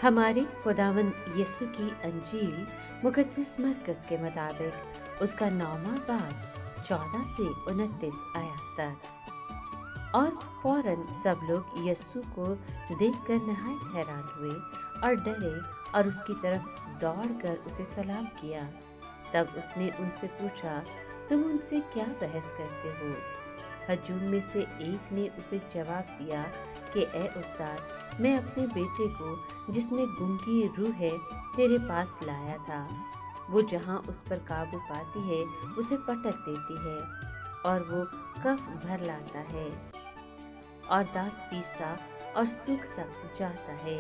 हमारे खुदावंद यीशु की अंजील मुकद्दस मरकज़ के मुताबिक उसका 9वां बाब 14 से 29 आयत तक। और फौरन सब लोग यीशु को देखकर नहायत हैरान हुए और डरे और उसकी तरफ दौड़कर उसे सलाम किया। तब उसने उनसे पूछा, तुम उनसे क्या बहस करते हो? हजूम में से एक ने उसे जवाब दिया कि ए उस्ताद, मैं अपने बेटे को जिसमें गूंगी रूह है तेरे पास लाया था। वो जहाँ उस पर काबू पाती है उसे पटक देती है और वो कफ भर लाता है और दांत पीसता और सूखता जाता है।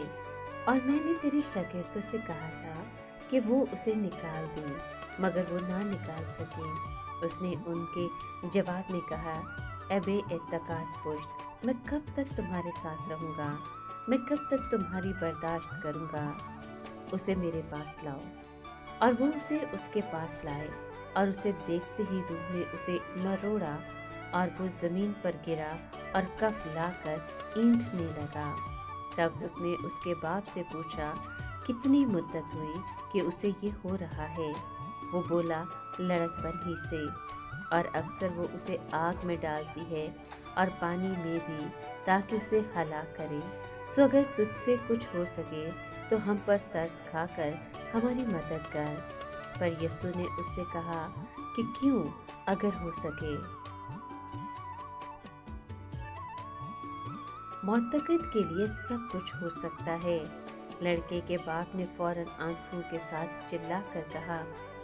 और मैंने तेरे शागिर्दों से कहा था कि वो उसे निकाल दें, मगर वो ना निकाल सके। उसने उनके जवाब में कहा, अबे एतकात पुश्त, मैं कब तक तुम्हारे साथ रहूँगा? मैं कब तक तुम्हारी बर्दाश्त करूँगा? उसे मेरे पास लाओ। और वो उसे उसके पास लाए और उसे देखते ही रूह ने उसे मरोड़ा और वो ज़मीन पर गिरा और कफ लाकर ईंटने लगा। तब उसने उसके बाप से पूछा, कितनी मुद्दत हुई कि उसे ये हो रहा है? वो बोला, लड़कपन ही से, और अक्सर वो उसे आग में डालती है और पानी में भी, ताकि उसे हलाक करे। सो अगर तुझसे कुछ हो सके तो हम पर तरस खाकर हमारी मदद कर। पर यीशु ने उससे कहा कि क्यों, अगर हो सके। मुतक़िद के लिए सब कुछ हो सकता है। लड़के के बाप ने फौरन आंसुओं के साथ चिल्लाकर कहा,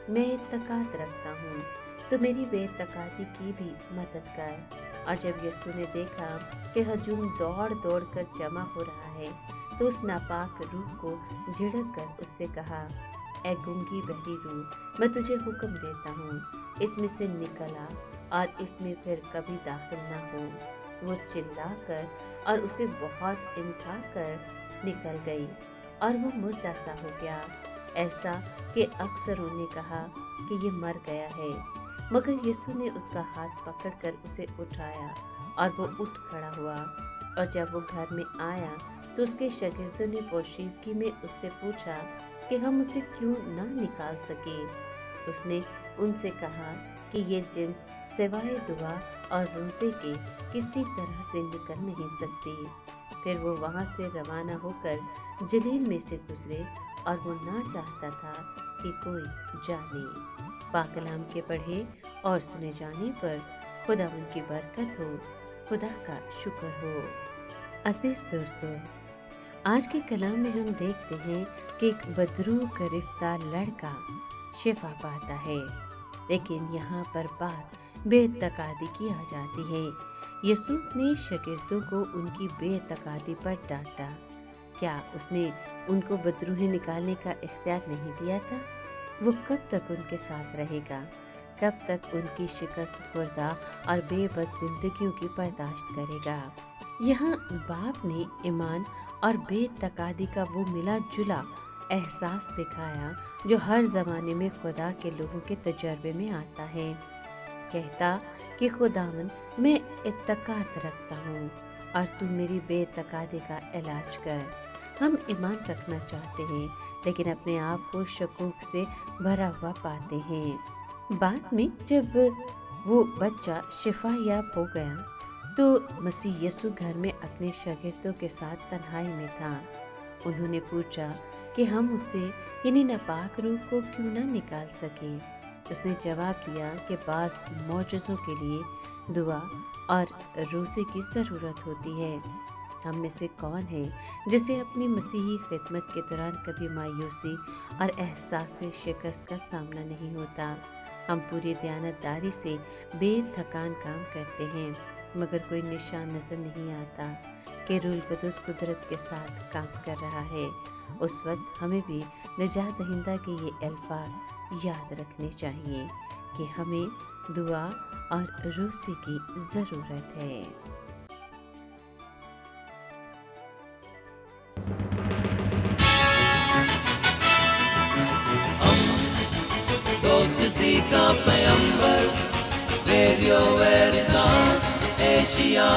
मैं इत्तकात रखता हूँ, तो मेरी बेइत्तकाती की भी मदद कर। और जब यीशु ने देखा कि हजूम दौड़ दौड़ कर जमा हो रहा है, तो उस नापाक रूह को झिड़क कर उससे कहा, ए गूंगी बहरी रूह, मैं तुझे हुक्म देता हूँ, इसमें से निकल आ और इसमें फिर कभी दाखिल ना हो। वो चिल्लाकर और उसे बहुत इनकार कर निकल गई और वो मुर्दा सा हो गया, ऐसा कि अक्सरों ने कहा कि ये मर गया है। मगर यीशु ने उसका हाथ पकड़कर उसे उठाया और वो उठ खड़ा हुआ। और जब वो घर में आया तो उसके शागिर्दों ने पोशीदगी में उससे पूछा कि हम उसे क्यों ना निकाल सके। उसने उनसे कहा कि ये जिन्स सिवाय दुआ और रोज़े के किसी तरह से निकल नहीं सकती। फिर वो वहाँ से रवाना होकर जलील में से गुजरे और वो ना चाहता था कि कोई जाने। पाकलाम के पढ़े और सुने जाने पर खुदा उनकी बरकत हो, खुदा का शुक्र हो। अजीज दोस्तों, आज के कलाम में हम देखते हैं कि एक बदरू गिरफ्तार लड़का शिफा पाता है, लेकिन यहाँ पर बात बेतकादी की आ जाती है। यीशु ने शागिर्दों को उनकी बेतकादी पर डांटा। क्या उसने उनको बदरूहें निकालने का इख्तियार नहीं दिया था? वो कब तक उनके साथ रहेगा? कब तक उनकी शिकस्त खुर्दा और बेबस जिंदगियों की बर्दाश्त करेगा? यहाँ बाप ने ईमान और बेतकादी का वो मिला जुला एहसास दिखाया जो हर ज़माने में खुदा के लोगों के तजर्बे में आता है। कहता कि खुदावन, मैं इत्तकात रखता हूँ और तू मेरी बेतकादी का इलाज कर। हम ईमान रखना चाहते हैं, लेकिन अपने आप को शकूक से भरा हुआ पाते हैं। बाद में जब वो बच्चा शिफा याब हो गया तो मसीह यीशु घर में अपने शागिर्दों के साथ तन्हाई में था। उन्होंने पूछा कि हम उसे यानी नापाक रूह को क्यों ना निकाल सके। उसने जवाब दिया कि बाज़ मौजज़ों के लिए दुआ और रोज़े की ज़रूरत होती है। हम में से कौन है जिसे अपनी मसीही खिदमत के दौरान कभी मायूसी और एहसास शिकस्त का सामना नहीं होता? हम पूरी दयानतदारी से बेथकान काम करते हैं, मगर कोई निशान नजर नहीं आता कि रूह कुदस कुदरत के साथ काम कर रहा है। उस वक्त हमें भी निजात दहिंदा के ये अल्फाज याद रखने चाहिए कि हमें दुआ और रोज़े की ज़रूरत है। दोस्ती का पैगंबर, रेडियो वेरितास एशिया।